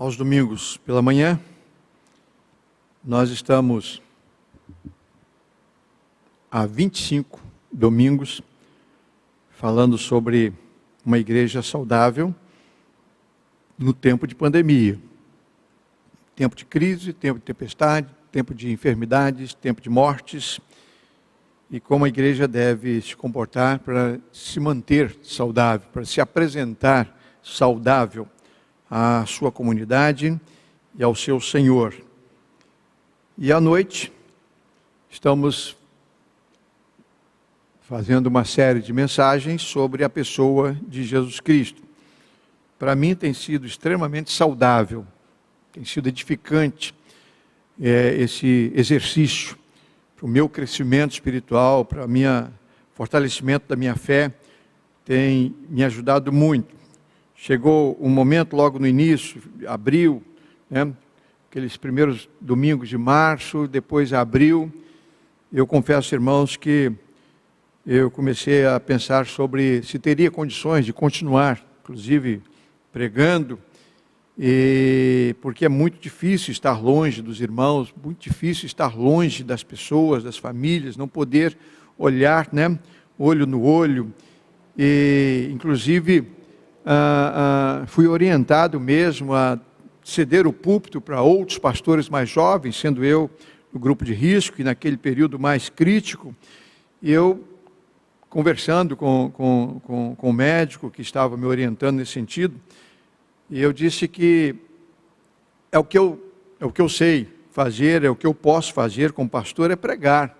Aos domingos pela manhã, nós estamos há 25 domingos falando sobre uma igreja saudável no tempo de pandemia. Tempo de crise, tempo de tempestade, tempo de enfermidades, tempo de mortes, e como a igreja deve se comportar para se manter saudável, para se apresentar saudável à sua comunidade e ao seu Senhor. E à noite, estamos fazendo uma série de mensagens sobre a pessoa de Jesus Cristo. Para mim tem sido extremamente saudável, tem sido edificante esse exercício para o meu crescimento espiritual, para o fortalecimento da minha fé, tem me ajudado muito. Chegou um momento logo no início, abril, aqueles primeiros domingos de março, depois abril, eu confesso, irmãos, que eu comecei a pensar sobre se teria condições de continuar, inclusive pregando, porque é muito difícil estar longe dos irmãos, muito difícil estar longe das pessoas, das famílias, não poder olhar, olho no olho, e inclusive fui orientado mesmo a ceder o púlpito para outros pastores mais jovens, sendo eu no grupo de risco e naquele período mais crítico, e eu conversando com o médico que estava me orientando nesse sentido, e eu disse que é o que eu sei fazer, é o que eu posso fazer como pastor, é pregar.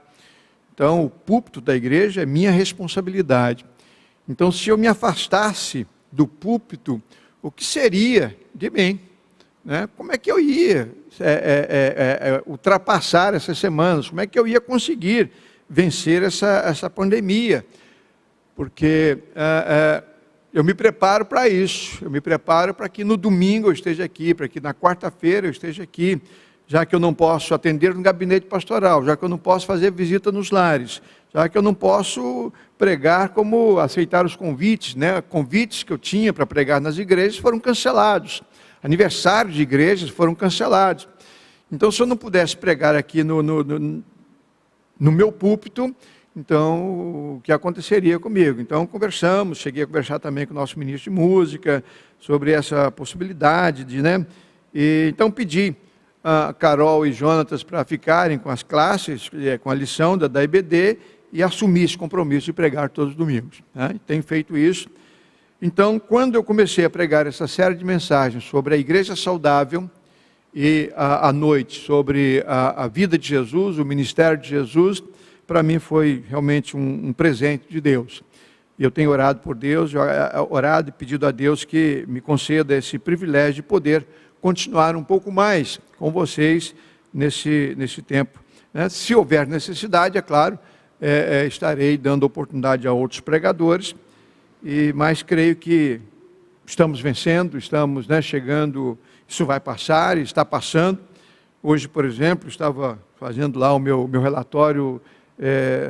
Então, o púlpito da igreja é minha responsabilidade. Então, se eu me afastasse do púlpito, o que seria de mim? Como é que eu ia ultrapassar essas semanas? Como é que eu ia conseguir vencer essa pandemia? Porque eu me preparo para isso, eu me preparo para que no domingo eu esteja aqui, para que na quarta-feira eu esteja aqui, já que eu não posso atender no gabinete pastoral, já que eu não posso fazer visita nos lares, já que eu não posso pregar como aceitar os convites, convites que eu tinha para pregar nas igrejas foram cancelados, aniversários de igrejas foram cancelados. Então, se eu não pudesse pregar aqui no meu púlpito, então, o que aconteceria comigo? Então, conversamos, cheguei a conversar também com o nosso ministro de música sobre essa possibilidade então pedi a Carol e Jonatas para ficarem com as classes, com a lição da IBD, e assumir esse compromisso de pregar todos os domingos. Tenho feito isso. Então, quando eu comecei a pregar essa série de mensagens sobre a igreja saudável, e à noite sobre a vida de Jesus, o ministério de Jesus, para mim foi realmente um presente de Deus. E eu tenho orado por Deus, orado e pedido a Deus que me conceda esse privilégio de poder continuar um pouco mais com vocês nesse tempo. Se houver necessidade, é claro, estarei dando oportunidade a outros pregadores, mas creio que estamos vencendo, estamos chegando, isso vai passar, está passando. Hoje, por exemplo, estava fazendo lá o meu relatório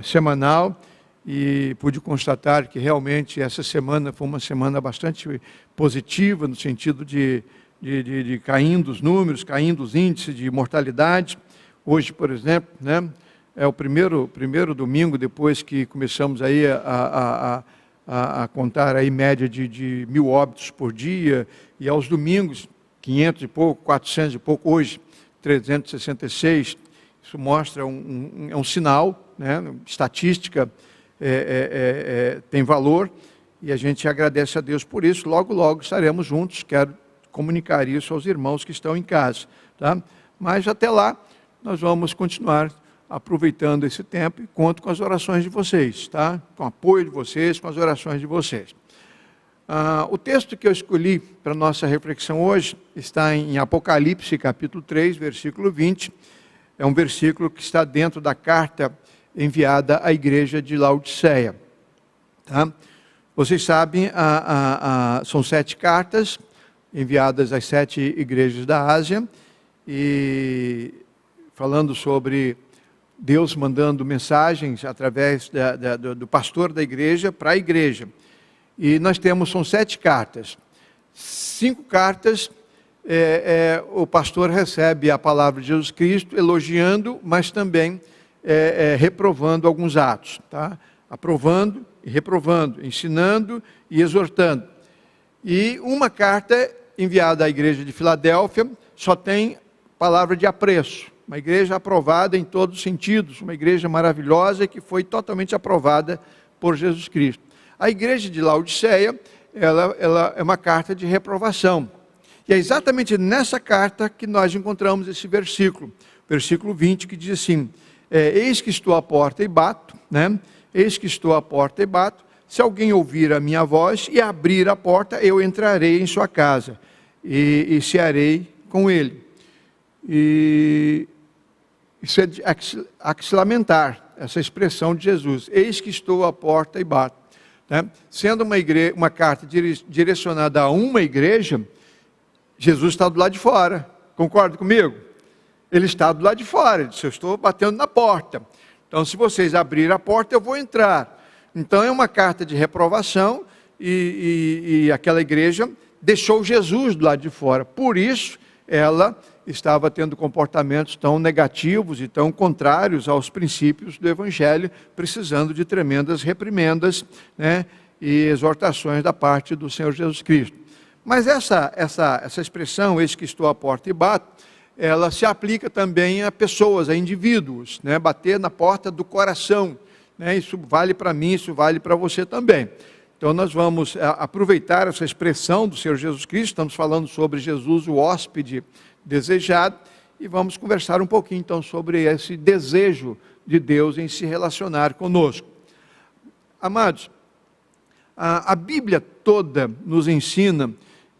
semanal e pude constatar que realmente essa semana foi uma semana bastante positiva, no sentido de caindo os números, caindo os índices de mortalidade. Hoje, por exemplo, é o primeiro domingo depois que começamos aí a contar aí média de 1.000 óbitos por dia, e aos domingos 500 e pouco, 400 e pouco, hoje 366. Isso mostra um sinal, estatística tem valor, e a gente agradece a Deus por isso. Logo, logo estaremos juntos, quero comunicar isso aos irmãos que estão em casa. Mas até lá, nós vamos continuar aproveitando esse tempo, e conto com as orações de vocês, com o apoio de vocês, com as orações de vocês. O texto que eu escolhi para a nossa reflexão hoje está em Apocalipse, capítulo 3, versículo 20, é um versículo que está dentro da carta enviada à igreja de Laodiceia. Vocês sabem, são 7 cartas enviadas às 7 igrejas da Ásia, e falando sobre Deus mandando mensagens através do pastor da igreja para a igreja. E nós são 7 cartas. 5 cartas o pastor recebe a palavra de Jesus Cristo, elogiando, mas também reprovando alguns atos, tá? Aprovando e reprovando, ensinando e exortando. E uma carta enviada à igreja de Filadélfia só tem palavra de apreço, uma igreja aprovada em todos os sentidos, uma igreja maravilhosa que foi totalmente aprovada por Jesus Cristo. A igreja de Laodiceia, ela é uma carta de reprovação. E é exatamente nessa carta que nós encontramos esse versículo 20, que diz assim: eis que estou à porta e bato, né? Eis que estou à porta e bato, se alguém ouvir a minha voz e abrir a porta, eu entrarei em sua casa e cearei com ele. E isso é a que se lamentar, essa expressão de Jesus: eis que estou à porta e bato, né? Sendo uma carta direcionada a uma igreja, Jesus está do lado de fora, concorda comigo? Ele está do lado de fora, ele disse: eu estou batendo na porta, então se vocês abrirem a porta eu vou entrar. Então é uma carta de reprovação, e aquela igreja deixou Jesus do lado de fora, por isso ela estava tendo comportamentos tão negativos e tão contrários aos princípios do Evangelho, precisando de tremendas reprimendas, né, e exortações da parte do Senhor Jesus Cristo. Mas essa expressão, eis que estou à porta e bato, ela se aplica também a pessoas, a indivíduos, né? Bater na porta do coração, né? Isso vale para mim, isso vale para você também. Então nós vamos aproveitar essa expressão do Senhor Jesus Cristo, estamos falando sobre Jesus, o hóspede desejado, e vamos conversar um pouquinho então sobre esse desejo de Deus em se relacionar conosco. Amados, a Bíblia toda nos ensina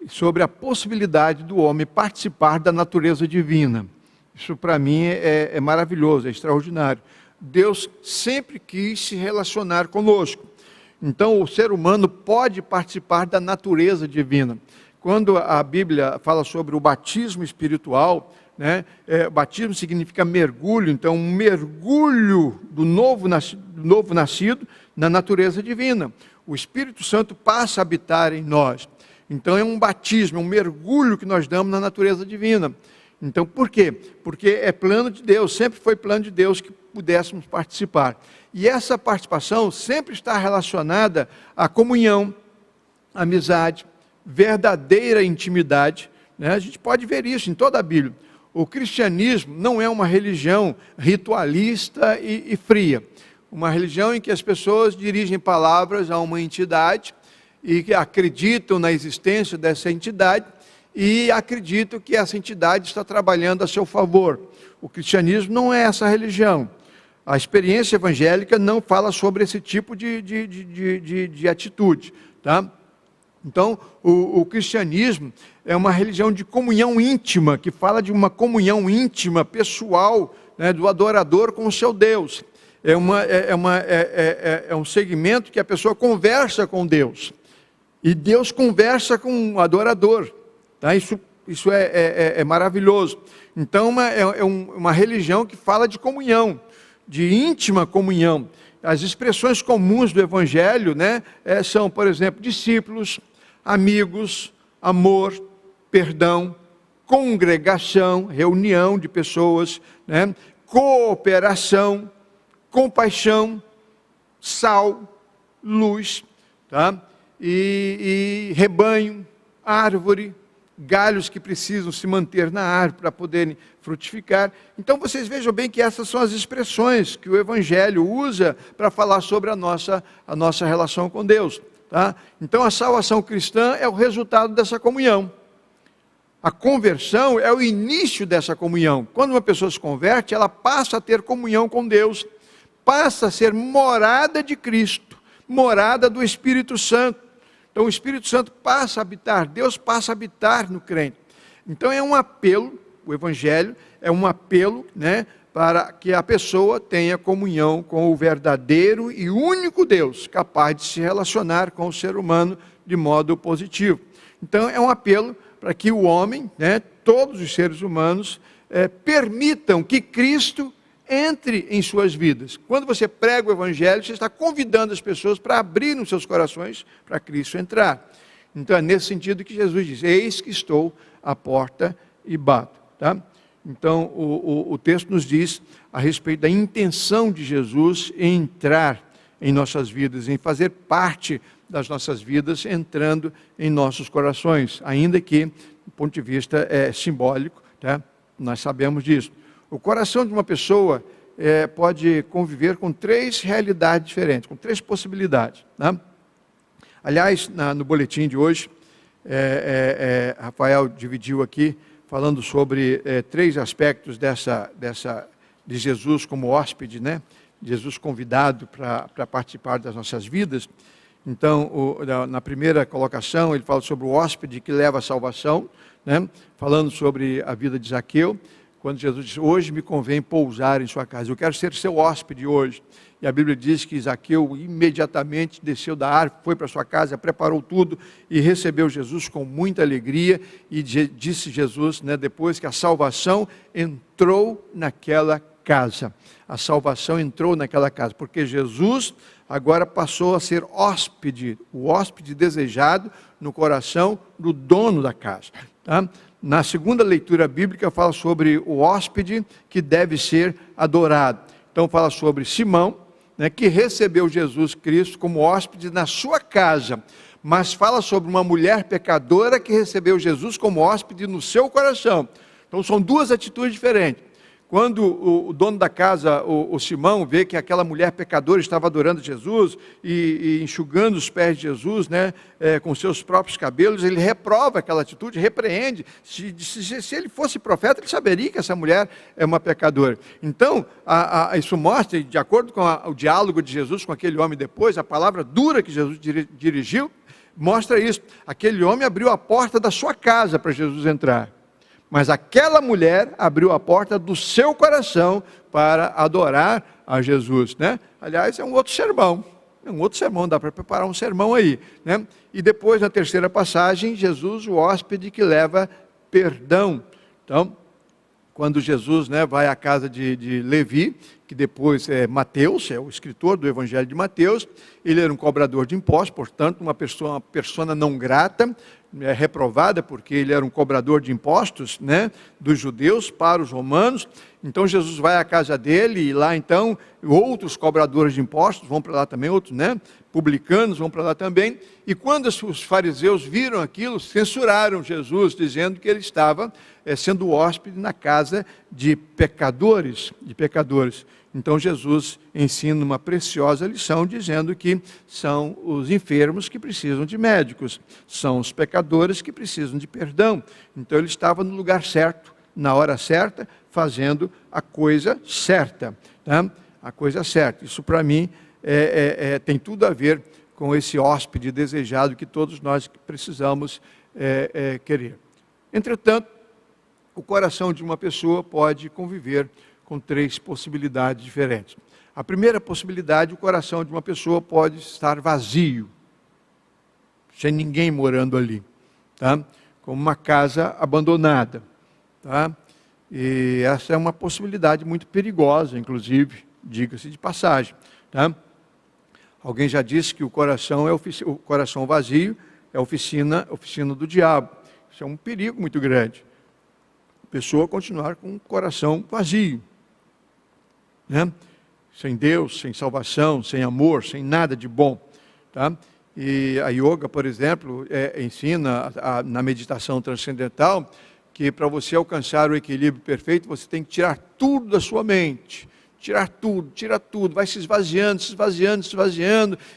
sobre a possibilidade do homem participar da natureza divina. Isso para mim é maravilhoso, é extraordinário. Deus sempre quis se relacionar conosco. Então o ser humano pode participar da natureza divina. Quando a Bíblia fala sobre o batismo espiritual, né, batismo significa mergulho, então um mergulho do novo nascido na natureza divina. O Espírito Santo passa a habitar em nós. Então é um batismo, um mergulho que nós damos na natureza divina. Então por quê? Porque é plano de Deus, sempre foi plano de Deus que pudéssemos participar. E essa participação sempre está relacionada à comunhão, amizade, verdadeira intimidade, né? A gente pode ver isso em toda a Bíblia. O cristianismo não é uma religião ritualista e fria. Uma religião em que as pessoas dirigem palavras a uma entidade e que acreditam na existência dessa entidade e acreditam que essa entidade está trabalhando a seu favor. O cristianismo não é essa religião. A experiência evangélica não fala sobre esse tipo de atitude, tá? Então, o cristianismo é uma religião de comunhão íntima, que fala de uma comunhão íntima, pessoal, né, do adorador com o seu Deus. É um segmento que a pessoa conversa com Deus. E Deus conversa com o adorador. Tá? Isso é maravilhoso. Então, é uma religião que fala de comunhão, de íntima comunhão. As expressões comuns do Evangelho, né, são, por exemplo, discípulos, amigos, amor, perdão, congregação, reunião de pessoas, né, cooperação, compaixão, sal, luz, tá? E rebanho, árvore, galhos que precisam se manter na árvore para poderem frutificar. Então vocês vejam bem que essas são as expressões que o Evangelho usa para falar sobre a nossa relação com Deus. Tá? Então a salvação cristã é o resultado dessa comunhão. A conversão é o início dessa comunhão. Quando uma pessoa se converte, ela passa a ter comunhão com Deus, passa a ser morada de Cristo, morada do Espírito Santo. Então o Espírito Santo passa a habitar, Deus passa a habitar no crente. Então é um apelo, o Evangelho é um apelo, né, para que a pessoa tenha comunhão com o verdadeiro e único Deus, capaz de se relacionar com o ser humano de modo positivo. Então é um apelo para que o homem, né, todos os seres humanos, permitam que Cristo entre em suas vidas. Quando você prega o Evangelho, você está convidando as pessoas para abrirem os seus corações para Cristo entrar. Então é nesse sentido que Jesus diz: eis que estou à porta e bato. Tá? Então o texto nos diz a respeito da intenção de Jesus em entrar em nossas vidas, em fazer parte das nossas vidas, entrando em nossos corações, ainda que, do ponto de vista simbólico, tá? Nós sabemos disso. O coração de uma pessoa pode conviver com 3 realidades diferentes, com 3 possibilidades. Tá? Aliás, no boletim de hoje, Rafael dividiu aqui, falando sobre 3 aspectos de Jesus como hóspede, né? Jesus convidado para participar das nossas vidas. Então, na primeira colocação, ele fala sobre o hóspede que leva a salvação, né? Falando sobre a vida de Zaqueu, quando Jesus diz: hoje me convém pousar em sua casa, eu quero ser seu hóspede hoje. E a Bíblia diz que Zaqueu imediatamente desceu da árvore, foi para sua casa, preparou tudo e recebeu Jesus com muita alegria. E disse Jesus, né, depois, que a salvação entrou naquela casa. A salvação entrou naquela casa, porque Jesus agora passou a ser hóspede, o hóspede desejado no coração do dono da casa. Tá? Na segunda leitura bíblica fala sobre o hóspede que deve ser adorado. Então fala sobre Simão, né, que recebeu Jesus Cristo como hóspede na sua casa, mas fala sobre uma mulher pecadora que recebeu Jesus como hóspede no seu coração. Então são 2 atitudes diferentes. Quando o dono da casa, o Simão, vê que aquela mulher pecadora estava adorando Jesus e enxugando os pés de Jesus, né, com seus próprios cabelos, ele reprova aquela atitude, repreende. Se ele fosse profeta, ele saberia que essa mulher é uma pecadora. Então, isso mostra, de acordo com o diálogo de Jesus com aquele homem depois, a palavra dura que Jesus dirigiu, mostra isso. Aquele homem abriu a porta da sua casa para Jesus entrar. Mas aquela mulher abriu a porta do seu coração para adorar a Jesus, né? Aliás, é um outro sermão, dá para preparar um sermão aí, né? E depois, na terceira passagem, Jesus, o hóspede que leva perdão. Então, quando Jesus, né, vai à casa de Levi, que depois é Mateus, é o escritor do Evangelho de Mateus, ele era um cobrador de impostos, portanto, uma persona não grata, reprovada, porque ele era um cobrador de impostos, né, dos judeus para os romanos. Então Jesus vai à casa dele e lá então outros cobradores de impostos vão para lá também, outros, né, publicanos vão para lá também. E quando os fariseus viram aquilo, censuraram Jesus, dizendo que ele estava sendo hóspede na casa de pecadores. Então Jesus ensina uma preciosa lição, dizendo que são os enfermos que precisam de médicos, são os pecadores que precisam de perdão. Então ele estava no lugar certo, na hora certa, fazendo a coisa certa. Tá? A coisa certa. Isso para mim tem tudo a ver com esse hóspede desejado que todos nós precisamos querer. Entretanto, o coração de uma pessoa pode conviver com 3 possibilidades diferentes. A primeira possibilidade, o coração de uma pessoa pode estar vazio, sem ninguém morando ali, tá? Como uma casa abandonada. Tá? E essa é uma possibilidade muito perigosa, inclusive, diga-se de passagem. Tá? Alguém já disse que o coração vazio é a oficina do diabo. Isso é um perigo muito grande. A pessoa continuar com o coração vazio. Né? Sem Deus, sem salvação, sem amor, sem nada de bom. Tá? E a yoga, por exemplo, ensina na meditação transcendental que para você alcançar o equilíbrio perfeito, você tem que tirar tudo da sua mente. Tira tudo, vai se esvaziando,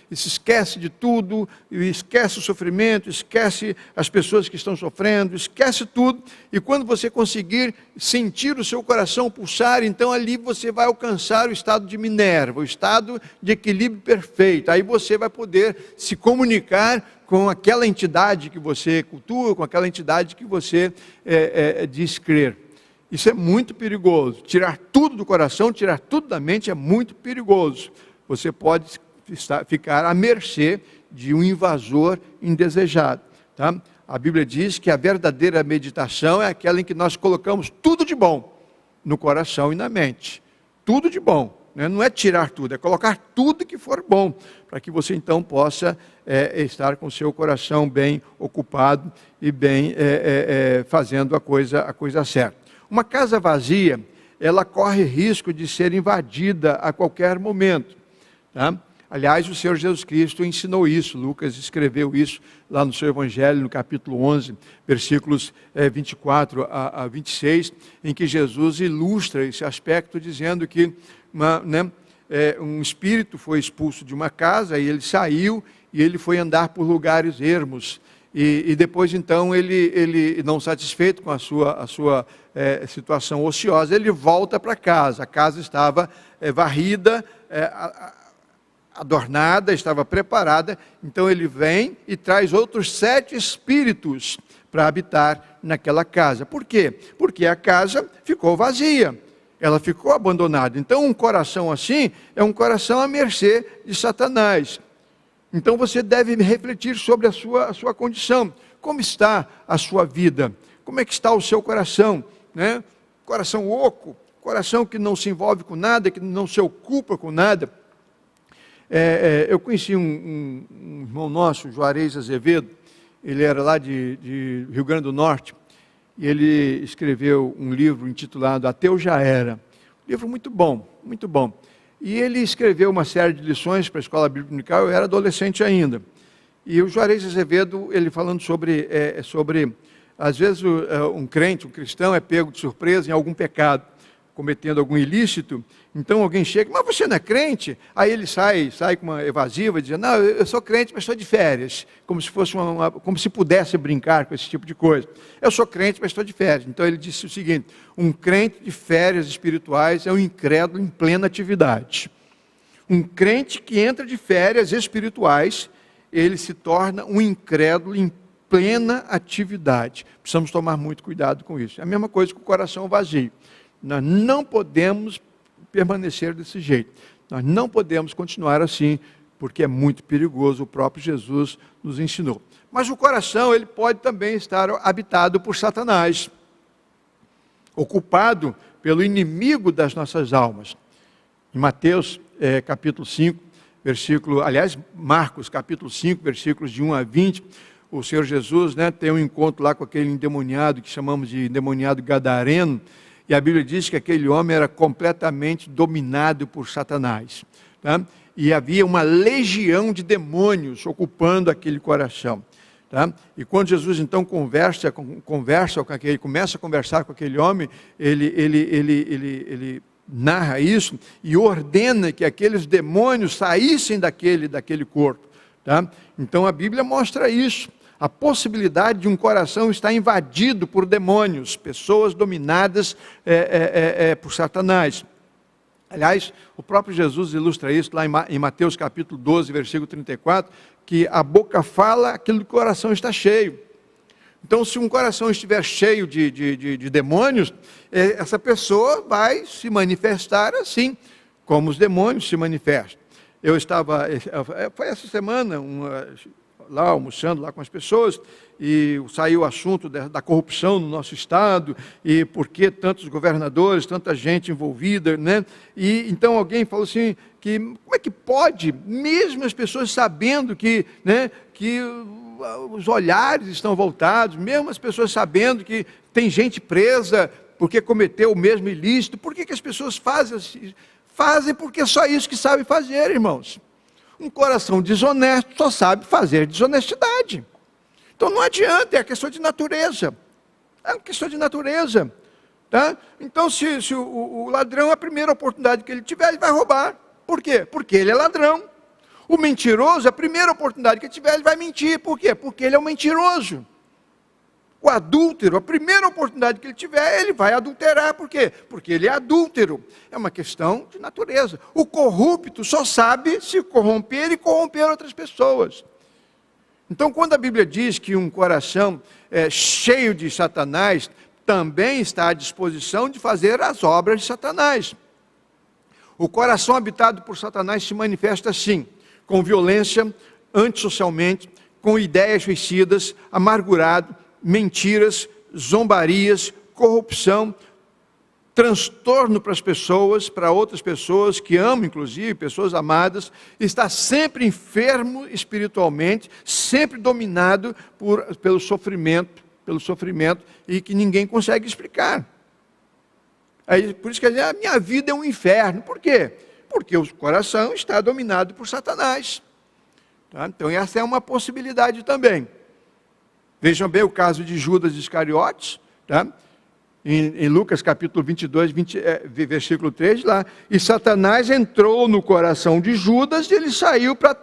e se esquece de tudo, e esquece o sofrimento, esquece as pessoas que estão sofrendo, esquece tudo, e quando você conseguir sentir o seu coração pulsar, então ali você vai alcançar o estado de Minerva, o estado de equilíbrio perfeito. Aí você vai poder se comunicar com aquela entidade que você cultua, com aquela entidade que você diz crer. Isso é muito perigoso. Tirar tudo do coração, tirar tudo da mente é muito perigoso. Você pode ficar à mercê de um invasor indesejado. Tá? A Bíblia diz que a verdadeira meditação é aquela em que nós colocamos tudo de bom no coração e na mente. Tudo de bom. né? Não é tirar tudo, é colocar tudo que for bom, para que você então possa estar com o seu coração bem ocupado e bem fazendo a coisa certa. Uma casa vazia, ela corre risco de ser invadida a qualquer momento, tá? Aliás, o Senhor Jesus Cristo ensinou isso, Lucas escreveu isso lá no seu Evangelho, no capítulo 11, versículos 24 a 26, em que Jesus ilustra esse aspecto, dizendo que um espírito foi expulso de uma casa, e ele saiu, e ele foi andar por lugares ermos, e depois então ele não satisfeito com a sua situação ociosa, ele volta para casa, a casa estava varrida, adornada, estava preparada, então ele vem e traz outros 7 espíritos para habitar naquela casa. Por quê? Porque a casa ficou vazia, ela ficou abandonada. Então um coração assim é um coração à mercê de Satanás. Então você deve refletir sobre a sua condição. Como está a sua vida? Como é que está o seu coração? Né? Coração oco, coração que não se envolve com nada, que não se ocupa com nada. Eu conheci um irmão nosso, Juarez Azevedo, ele era lá de Rio Grande do Norte, e ele escreveu um livro intitulado Ateu Já Era. Um livro muito bom, muito bom. E ele escreveu uma série de lições para a escola bíblica dominical, eu era adolescente ainda. E o Juarez Azevedo, ele falando sobre às vezes um crente, um cristão é pego de surpresa em algum pecado, cometendo algum ilícito, então alguém chega, mas você não é crente? Aí ele sai com uma evasiva, dizendo, não, eu sou crente, mas estou de férias, como se fosse como se pudesse brincar com esse tipo de coisa. Eu sou crente, mas estou de férias. Então ele disse o seguinte, um crente de férias espirituais é um incrédulo em plena atividade. Um crente que entra de férias espirituais, ele se torna um incrédulo em plena atividade. Precisamos tomar muito cuidado com isso. É a mesma coisa com o coração vazio. Nós não podemos permanecer desse jeito. Nós não podemos continuar assim, porque é muito perigoso, o próprio Jesus nos ensinou. Mas o coração, ele pode também estar habitado por Satanás, ocupado pelo inimigo das nossas almas. Em Mateus, capítulo 5, Marcos, capítulo 5, versículos de 1 a 20, o Senhor Jesus, tem um encontro lá com aquele endemoniado, que chamamos de endemoniado gadareno, e a Bíblia diz que aquele homem era completamente dominado por Satanás. Tá? E havia uma legião de demônios ocupando aquele coração. Tá? E quando Jesus então começa a conversar com aquele homem, ele narra isso e ordena que aqueles demônios saíssem daquele corpo. Tá? Então a Bíblia mostra isso. A possibilidade de um coração estar invadido por demônios, pessoas dominadas por Satanás. Aliás, o próprio Jesus ilustra isso lá em Mateus capítulo 12, versículo 34, que a boca fala aquilo que o coração está cheio. Então, se um coração estiver cheio de demônios, essa pessoa vai se manifestar assim, como os demônios se manifestam. Foi essa semana, lá almoçando lá com as pessoas, e saiu o assunto da corrupção no nosso estado, e por que tantos governadores, tanta gente envolvida, E então alguém falou assim, que como é que pode, mesmo as pessoas sabendo que os olhares estão voltados, mesmo as pessoas sabendo que tem gente presa porque cometeu o mesmo ilícito, por que as pessoas fazem assim? Fazem porque é só isso que sabem fazer, irmãos. Um coração desonesto só sabe fazer desonestidade. Então não adianta, é questão de natureza. É uma questão de natureza. Tá? Então se o ladrão, a primeira oportunidade que ele tiver, ele vai roubar. Por quê? Porque ele é ladrão. O mentiroso, a primeira oportunidade que ele tiver, ele vai mentir. Por quê? Porque ele é um mentiroso. O adúltero, a primeira oportunidade que ele tiver, ele vai adulterar. Por quê? Porque ele é adúltero. É uma questão de natureza. O corrupto só sabe se corromper e corromper outras pessoas. Então, quando a Bíblia diz que um coração cheio de Satanás também está à disposição de fazer as obras de Satanás. O coração habitado por Satanás se manifesta assim, com violência, antissocialmente, com ideias suicidas, amargurado, mentiras, zombarias, corrupção, transtorno para as pessoas, para outras pessoas que amam, inclusive, pessoas amadas, está sempre enfermo espiritualmente, sempre dominado pelo sofrimento, e que ninguém consegue explicar. Aí, por isso que a minha vida é um inferno. Por quê? Porque o coração está dominado por Satanás. Tá? Então essa é uma possibilidade também. Vejam bem o caso de Judas Iscariotes, tá? Em Lucas capítulo 22, versículo 3, lá. E Satanás entrou no coração de Judas e ele saiu para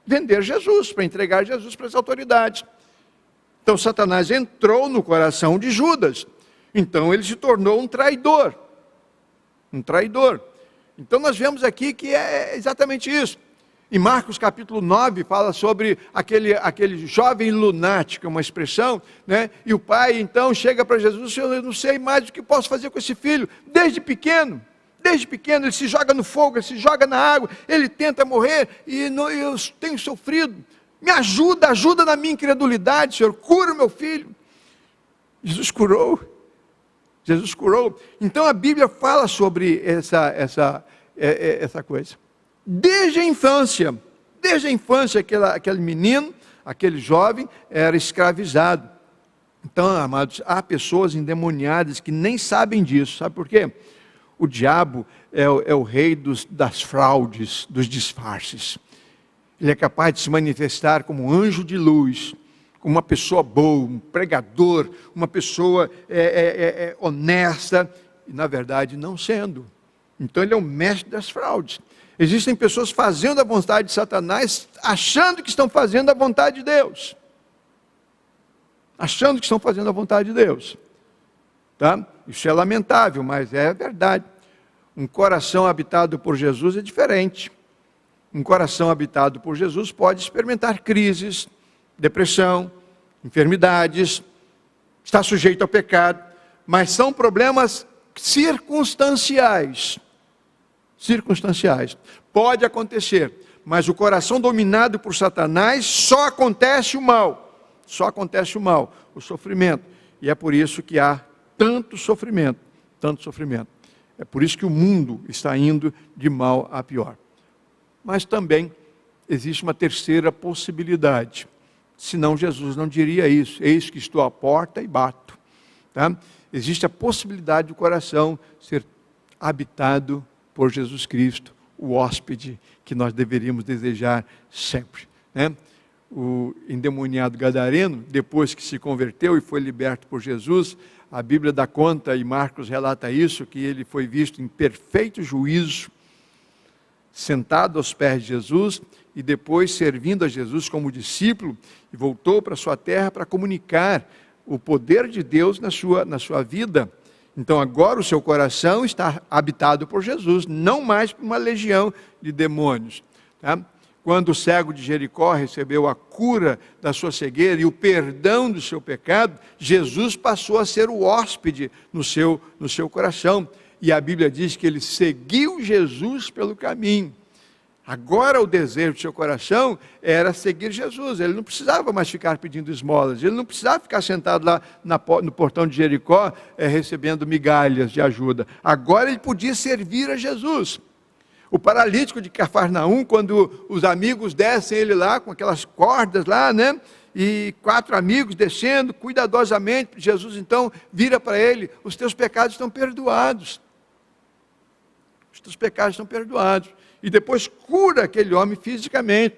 vender Jesus, para entregar Jesus para as autoridades. Então Satanás entrou no coração de Judas. Então ele se tornou um traidor. Um traidor. Então nós vemos aqui que é exatamente isso. Em Marcos capítulo 9, fala sobre aquele jovem lunático, é uma expressão, né? E o pai então chega para Jesus: Senhor, eu não sei mais o que posso fazer com esse filho. Desde pequeno ele se joga no fogo, ele se joga na água, ele tenta morrer, e eu tenho sofrido. Me ajuda na minha incredulidade, Senhor, cura o meu filho. Jesus curou. Então a Bíblia fala sobre essa coisa. Desde a infância, aquele menino, aquele jovem, era escravizado. Então, amados, há pessoas endemoniadas que nem sabem disso. Sabe por quê? O diabo é o rei das fraudes, dos disfarces. Ele é capaz de se manifestar como um anjo de luz, como uma pessoa boa, um pregador, uma pessoa honesta, e na verdade não sendo. Então ele é o mestre das fraudes. Existem pessoas fazendo a vontade de Satanás, achando que estão fazendo a vontade de Deus. Achando que estão fazendo a vontade de Deus. Tá? Isso é lamentável, mas é verdade. Um coração habitado por Jesus é diferente. Um coração habitado por Jesus pode experimentar crises, depressão, enfermidades, está sujeito ao pecado, mas são problemas circunstanciais. Pode acontecer, mas o coração dominado por Satanás, só acontece o mal, o sofrimento, e é por isso que há tanto sofrimento. É por isso que o mundo está indo de mal a pior. Mas também existe uma terceira possibilidade, senão Jesus não diria isso: eis que estou à porta e bato. Tá? Existe a possibilidade do coração ser habitado por Jesus Cristo, o hóspede que nós deveríamos desejar sempre. Né? O endemoniado gadareno, depois que se converteu e foi liberto por Jesus, a Bíblia dá conta, e Marcos relata isso, que ele foi visto em perfeito juízo, sentado aos pés de Jesus, e depois servindo a Jesus como discípulo, e voltou para sua terra para comunicar o poder de Deus na sua vida. Então agora o seu coração está habitado por Jesus, não mais por uma legião de demônios. Tá? Quando o cego de Jericó recebeu a cura da sua cegueira e o perdão do seu pecado, Jesus passou a ser o hóspede no seu coração. E a Bíblia diz que ele seguiu Jesus pelo caminho. Agora o desejo do seu coração era seguir Jesus. Ele não precisava mais ficar pedindo esmolas. Ele não precisava ficar sentado lá no portão de Jericó recebendo migalhas de ajuda. Agora ele podia servir a Jesus. O paralítico de Cafarnaum, quando os amigos descem ele lá com aquelas cordas lá, né? E 4 amigos descendo cuidadosamente, Jesus então vira para ele: os teus pecados estão perdoados. Os teus pecados estão perdoados. E depois cura aquele homem fisicamente.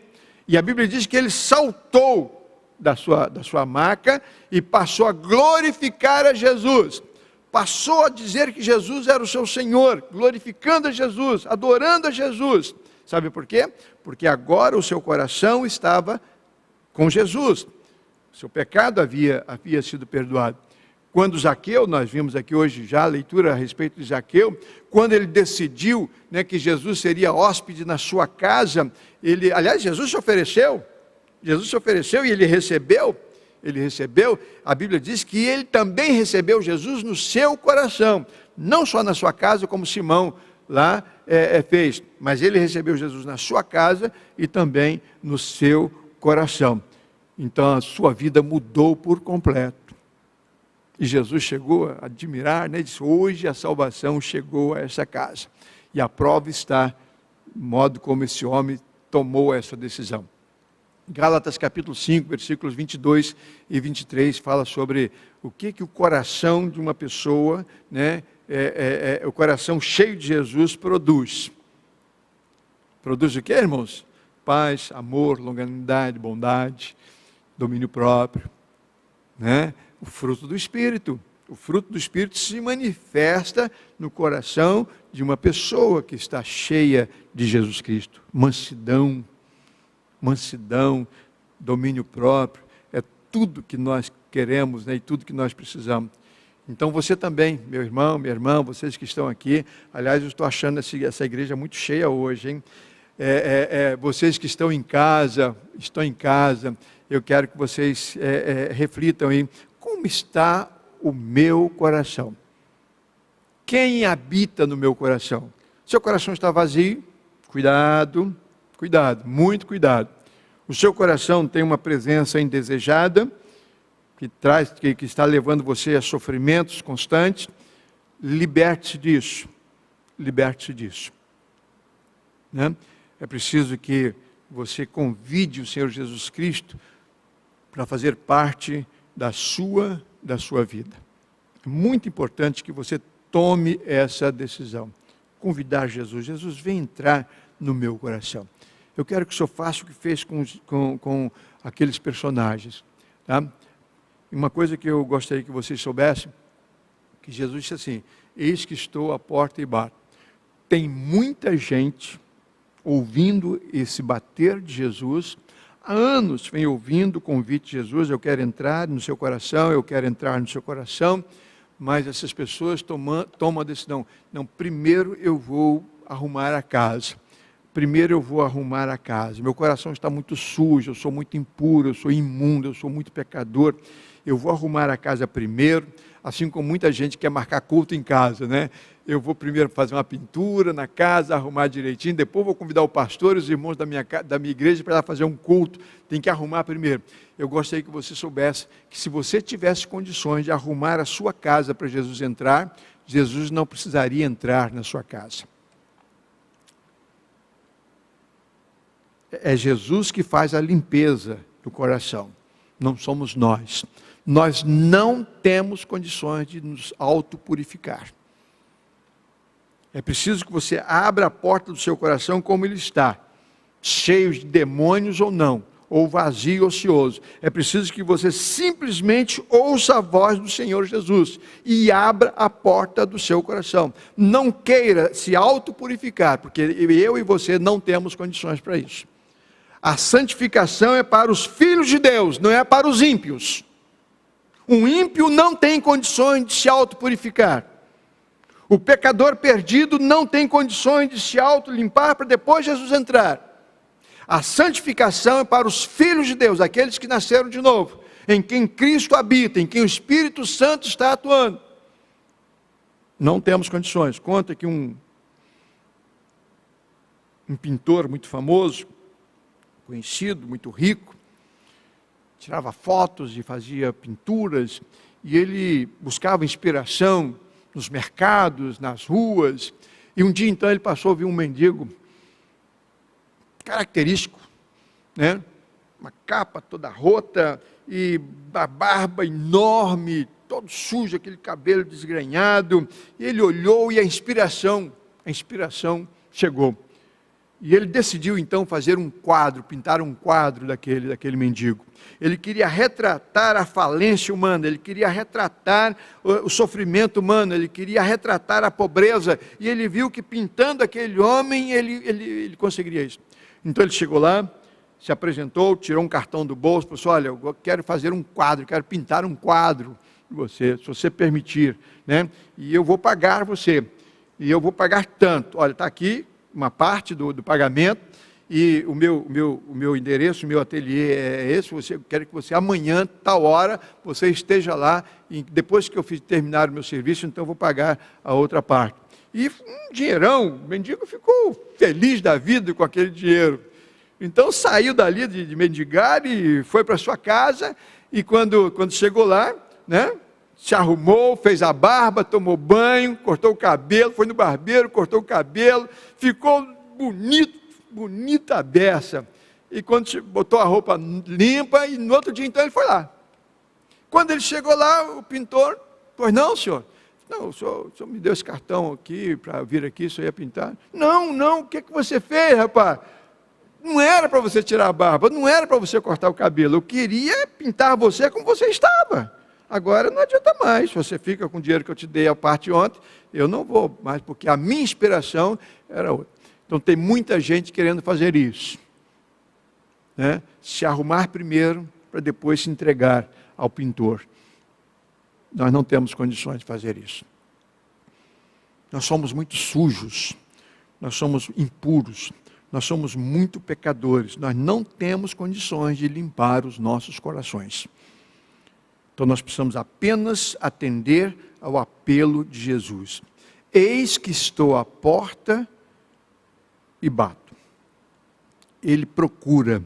E a Bíblia diz que ele saltou da sua maca e passou a glorificar a Jesus. Passou a dizer que Jesus era o seu Senhor, glorificando a Jesus, adorando a Jesus. Sabe por quê? Porque agora o seu coração estava com Jesus. O seu pecado havia sido perdoado. Quando Zaqueu, nós vimos aqui hoje já a leitura a respeito de Zaqueu, quando ele decidiu, né, que Jesus seria hóspede na sua casa, Jesus se ofereceu e ele recebeu, a Bíblia diz que ele também recebeu Jesus no seu coração, não só na sua casa como Simão lá fez, mas ele recebeu Jesus na sua casa e também no seu coração. Então a sua vida mudou por completo. E Jesus chegou a admirar, né? Disse, hoje a salvação chegou a essa casa. E a prova está no modo como esse homem tomou essa decisão. Gálatas capítulo 5, versículos 22 e 23, fala sobre o que o coração de uma pessoa, né, o coração cheio de Jesus produz. Produz o que, irmãos? Paz, amor, longanimidade, bondade, domínio próprio, né? O fruto do Espírito. O fruto do Espírito se manifesta no coração de uma pessoa que está cheia de Jesus Cristo. Mansidão, domínio próprio, é tudo que nós queremos, né, e tudo que nós precisamos. Então você também, meu irmão, minha irmã, vocês que estão aqui, aliás, eu estou achando essa igreja muito cheia hoje, hein? Vocês que estão em casa, eu quero que vocês reflitam aí, como está o meu coração? Quem habita no meu coração? Seu coração está vazio? Cuidado, muito cuidado. O seu coração tem uma presença indesejada, que está levando você a sofrimentos constantes. Liberte-se disso. Né? É preciso que você convide o Senhor Jesus Cristo para fazer parte da sua vida. É muito importante que você tome essa decisão. Convidar Jesus. Jesus, vem entrar no meu coração. Eu quero que o Senhor faça o que fez com aqueles personagens. Tá? E uma coisa que eu gostaria que vocês soubessem, que Jesus disse assim, eis que estou à porta e bato. Tem muita gente ouvindo esse bater de Jesus, há anos vem ouvindo o convite de Jesus, eu quero entrar no seu coração, mas essas pessoas tomam a decisão, não, primeiro eu vou arrumar a casa, meu coração está muito sujo, eu sou muito impuro, eu sou imundo, eu sou muito pecador, eu vou arrumar a casa primeiro, assim como muita gente quer marcar culto em casa, né? Eu vou primeiro fazer uma pintura na casa, arrumar direitinho, depois vou convidar o pastor e os irmãos da minha igreja para fazer um culto, tem que arrumar primeiro. Eu gostaria que você soubesse que se você tivesse condições de arrumar a sua casa para Jesus entrar, Jesus não precisaria entrar na sua casa. É Jesus que faz a limpeza do coração, não somos nós. Nós não temos condições de nos autopurificar. É preciso que você abra a porta do seu coração como ele está, cheio de demônios ou não, ou vazio, ocioso. É preciso que você simplesmente ouça a voz do Senhor Jesus e abra a porta do seu coração. Não queira se autopurificar, porque eu e você não temos condições para isso. A santificação é para os filhos de Deus, não é para os ímpios. Um ímpio não tem condições de se autopurificar. O pecador perdido não tem condições de se autolimpar para depois Jesus entrar. A santificação é para os filhos de Deus, aqueles que nasceram de novo, em quem Cristo habita, em quem o Espírito Santo está atuando. Não temos condições. Conta que um pintor muito famoso, conhecido, muito rico, tirava fotos e fazia pinturas, e ele buscava inspiração nos mercados, nas ruas, e um dia então ele passou a ver um mendigo característico, né? Uma capa toda rota, e a barba enorme, todo sujo, aquele cabelo desgrenhado, e ele olhou e a inspiração chegou. E ele decidiu então fazer um quadro, pintar um quadro daquele mendigo. Ele queria retratar a falência humana, ele queria retratar o sofrimento humano, ele queria retratar a pobreza, e ele viu que pintando aquele homem, ele conseguiria isso. Então ele chegou lá, se apresentou, tirou um cartão do bolso, falou assim, olha, eu quero fazer um quadro, quero pintar um quadro de você, se você permitir, né? E eu vou pagar você, e eu vou pagar tanto, olha, está aqui uma parte do pagamento, e o meu endereço, o meu ateliê é esse, eu quero que você amanhã, tal hora, você esteja lá, e depois que eu terminar o meu serviço, então eu vou pagar a outra parte. E um dinheirão, o mendigo ficou feliz da vida com aquele dinheiro. Então saiu dali de mendigar e foi para sua casa, e quando chegou lá, né, se arrumou, fez a barba, tomou banho, cortou o cabelo, foi no barbeiro, cortou o cabelo, ficou bonito, bonita a beça. E quando botou a roupa limpa, e no outro dia então ele foi lá. Quando ele chegou lá, o pintor, pois não, senhor? Não, o senhor me deu esse cartão aqui, para vir aqui, o senhor ia pintar? Não, o que você fez, rapaz? Não era para você tirar a barba, não era para você cortar o cabelo, eu queria pintar você como você estava. Agora não adianta mais, você fica com o dinheiro que eu te dei a parte ontem, eu não vou mais, porque a minha inspiração era outra. Então tem muita gente querendo fazer isso, né? Se arrumar primeiro, para depois se entregar ao pintor. Nós não temos condições de fazer isso. Nós somos muito sujos, nós somos impuros, nós somos muito pecadores, nós não temos condições de limpar os nossos corações. Então nós precisamos apenas atender ao apelo de Jesus. Eis que estou à porta e bato. Ele procura.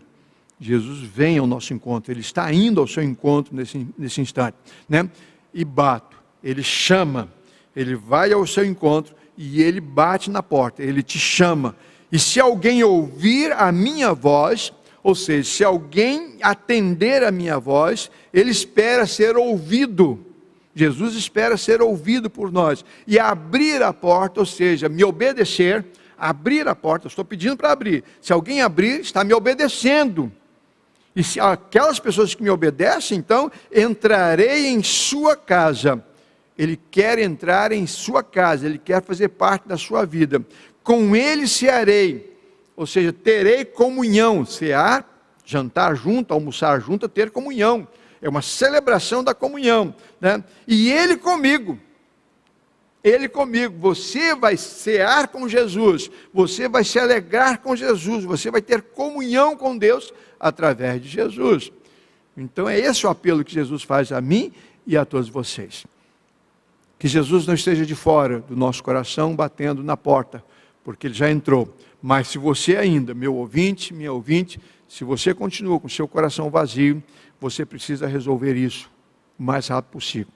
Jesus vem ao nosso encontro, Ele está indo ao seu encontro nesse instante, né? E bato. Ele chama, Ele vai ao seu encontro e Ele bate na porta, Ele te chama. E se alguém ouvir a minha voz, ou seja, se alguém atender a minha voz, Ele espera ser ouvido. Jesus espera ser ouvido por nós. E abrir a porta, ou seja, me obedecer, abrir a porta, eu estou pedindo para abrir. Se alguém abrir, está me obedecendo. E se aquelas pessoas que me obedecem, então, entrarei em sua casa. Ele quer entrar em sua casa, Ele quer fazer parte da sua vida. Com Ele cearei, ou seja, terei comunhão. Cear, jantar junto, almoçar junto, ter comunhão. É uma celebração da comunhão, né? E Ele comigo. Ele comigo. Você vai cear com Jesus. Você vai se alegrar com Jesus. Você vai ter comunhão com Deus através de Jesus. Então é esse o apelo que Jesus faz a mim e a todos vocês. Que Jesus não esteja de fora do nosso coração batendo na porta, porque Ele já entrou. Mas se você ainda, meu ouvinte, minha ouvinte, se você continua com seu coração vazio, você precisa resolver isso o mais rápido possível.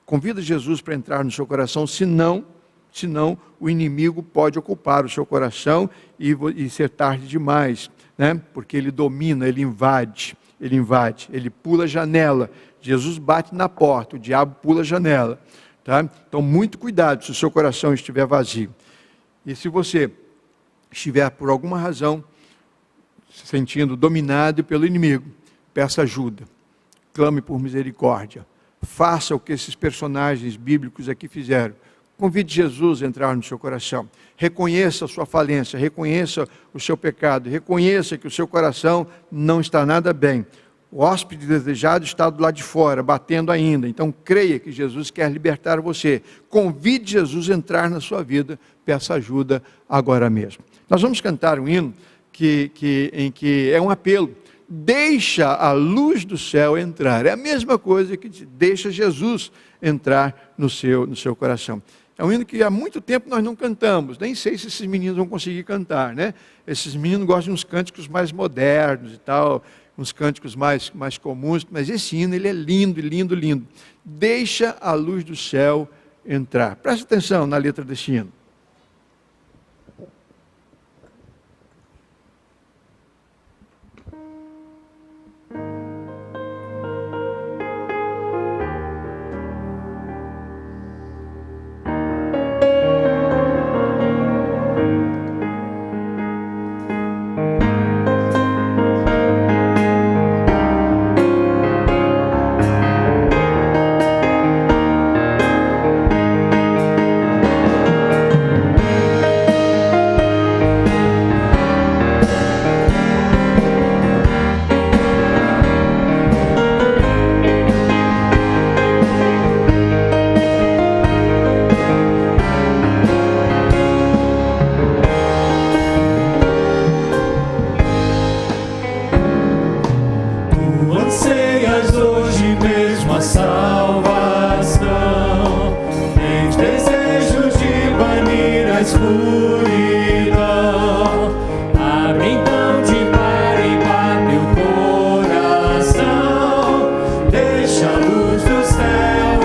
Convida Jesus para entrar no seu coração, senão o inimigo pode ocupar o seu coração e ser tarde demais, né? Porque ele domina, ele invade, ele pula a janela. Jesus bate na porta, o diabo pula a janela, tá? Então muito cuidado se o seu coração estiver vazio. E se você estiver por alguma razão se sentindo dominado pelo inimigo, peça ajuda, clame por misericórdia, faça o que esses personagens bíblicos aqui fizeram. Convide Jesus a entrar no seu coração. Reconheça a sua falência, reconheça o seu pecado, reconheça que o seu coração não está nada bem. O hóspede desejado está do lado de fora, batendo ainda. Então creia que Jesus quer libertar você. Convide Jesus a entrar na sua vida, peça ajuda agora mesmo. Nós vamos cantar um hino em que é um apelo. Deixa a luz do céu entrar. É a mesma coisa que deixa Jesus entrar no seu coração. É um hino que há muito tempo nós não cantamos. Nem sei se esses meninos vão conseguir cantar, né? Esses meninos gostam de uns cânticos mais modernos e tal, uns cânticos mais comuns, mas esse hino ele é lindo, lindo, lindo. Deixa a luz do céu entrar. Preste atenção na letra desse hino. Deixa a luz do céu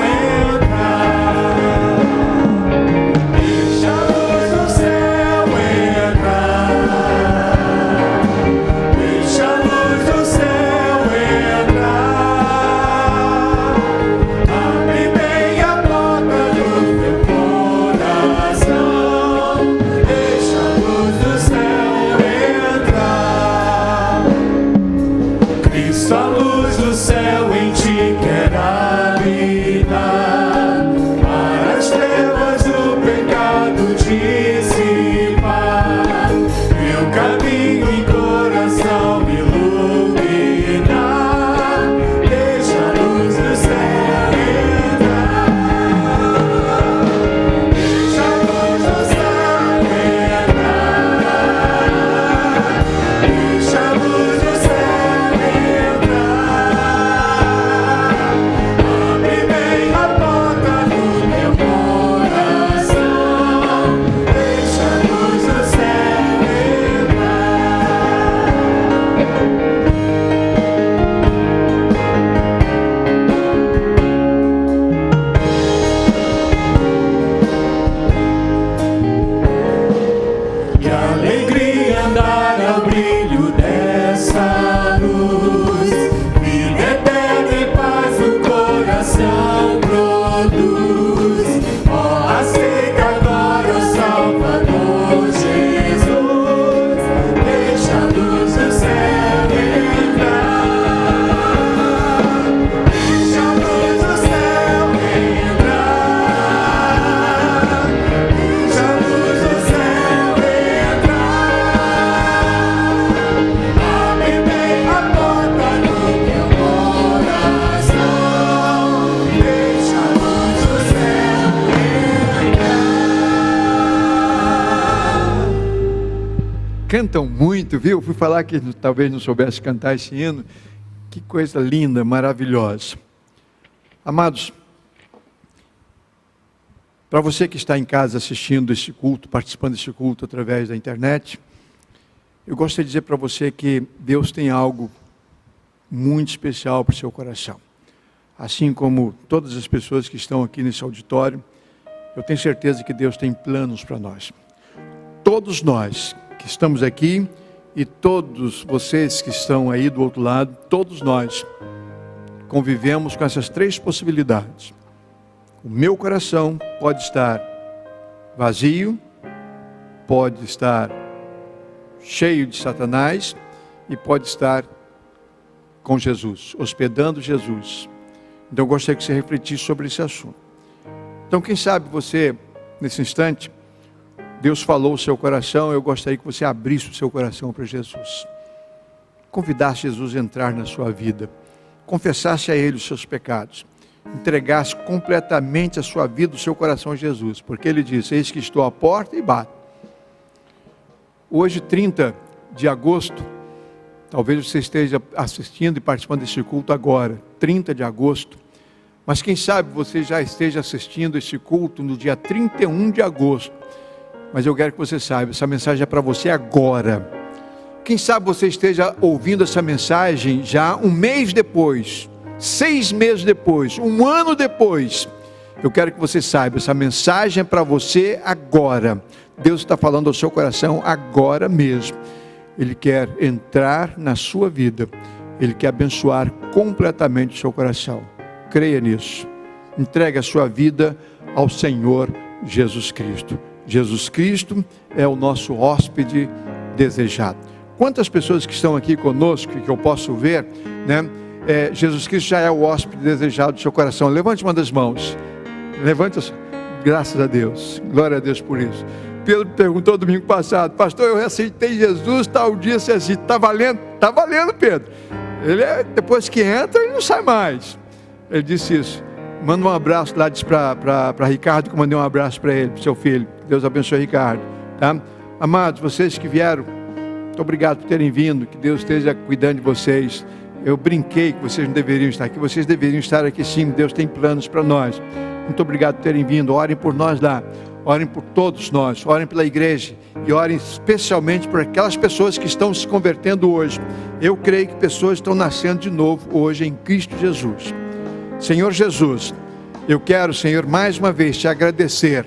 cantam muito, viu? Fui falar que talvez não soubesse cantar esse hino. Que coisa linda, maravilhosa. Amados, para você que está em casa assistindo esse culto, participando desse culto através da internet, eu gostaria de dizer para você que Deus tem algo muito especial para o seu coração. Assim como todas as pessoas que estão aqui nesse auditório, eu tenho certeza que Deus tem planos para nós. Todos nós que estamos aqui e todos vocês que estão aí do outro lado, todos nós convivemos com essas três possibilidades. O meu coração pode estar vazio, pode estar cheio de Satanás e pode estar com Jesus, hospedando Jesus. Então eu gostaria que você refletisse sobre esse assunto. Então quem sabe você, nesse instante, Deus falou o seu coração, eu gostaria que você abrisse o seu coração para Jesus. Convidasse Jesus a entrar na sua vida. Confessasse a Ele os seus pecados. Entregasse completamente a sua vida, o seu coração a Jesus. Porque Ele disse, eis que estou à porta e bato. Hoje, 30 de agosto, talvez você esteja assistindo e participando desse culto agora, 30 de agosto. Mas quem sabe você já esteja assistindo esse culto no dia 31 de agosto. Mas eu quero que você saiba, essa mensagem é para você agora. Quem sabe você esteja ouvindo essa mensagem já um mês depois, 6 meses depois, 1 ano depois. Eu quero que você saiba, essa mensagem é para você agora. Deus está falando ao seu coração agora mesmo. Ele quer entrar na sua vida. Ele quer abençoar completamente o seu coração. Creia nisso. Entregue a sua vida ao Senhor Jesus Cristo. Jesus Cristo é o nosso hóspede desejado. Quantas pessoas que estão aqui conosco, que eu posso ver, né? Jesus Cristo já é o hóspede desejado do seu coração. Levante uma das mãos. Levante, graças a Deus. Glória a Deus por isso. Pedro perguntou domingo passado, pastor, eu aceitei Jesus, tal dia você aceita, está valendo? Está valendo, Pedro. Ele depois que entra, ele não sai mais. Ele disse isso. Manda um abraço lá, diz para Ricardo, que eu mandei um abraço para ele, para o seu filho. Deus abençoe Ricardo. Tá? Amados, vocês que vieram, muito obrigado por terem vindo, que Deus esteja cuidando de vocês. Eu brinquei que vocês não deveriam estar aqui, vocês deveriam estar aqui sim, Deus tem planos para nós. Muito obrigado por terem vindo, orem por nós lá, orem por todos nós, orem pela igreja e orem especialmente por aquelas pessoas que estão se convertendo hoje. Eu creio que pessoas estão nascendo de novo hoje em Cristo Jesus. Senhor Jesus, eu quero, Senhor, mais uma vez te agradecer,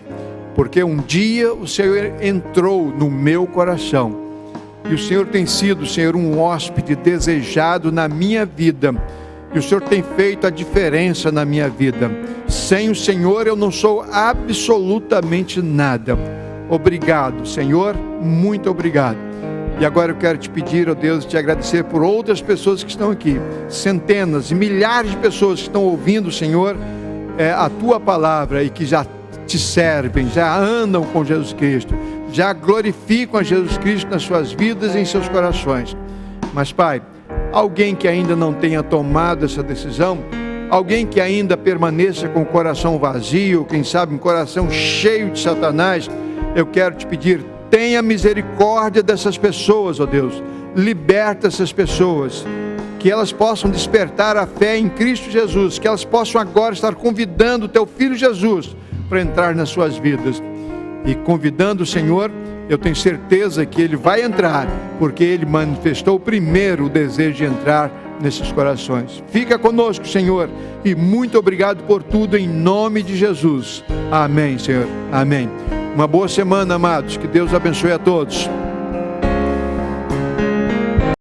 porque um dia o Senhor entrou no meu coração, e o Senhor tem sido, Senhor, um hóspede desejado na minha vida, e o Senhor tem feito a diferença na minha vida. Sem o Senhor eu não sou absolutamente nada. Obrigado, Senhor, muito obrigado. E agora eu quero te pedir, ó Deus, te agradecer por outras pessoas que estão aqui, centenas e milhares de pessoas que estão ouvindo, Senhor, a tua palavra e que já te servem, já andam com Jesus Cristo, já glorificam a Jesus Cristo nas suas vidas e em seus corações. Mas, Pai, alguém que ainda não tenha tomado essa decisão, alguém que ainda permaneça com o coração vazio, quem sabe um coração cheio de Satanás, eu quero te pedir, tenha misericórdia dessas pessoas, ó Deus, liberta essas pessoas, que elas possam despertar a fé em Cristo Jesus, que elas possam agora estar convidando o teu Filho Jesus para entrar nas suas vidas, e convidando o Senhor, eu tenho certeza que Ele vai entrar, porque Ele manifestou primeiro o desejo de entrar nesses corações. Fica conosco, Senhor, e muito obrigado por tudo, em nome de Jesus. Amém, Senhor. Amém. Uma boa semana, amados. Que Deus abençoe a todos.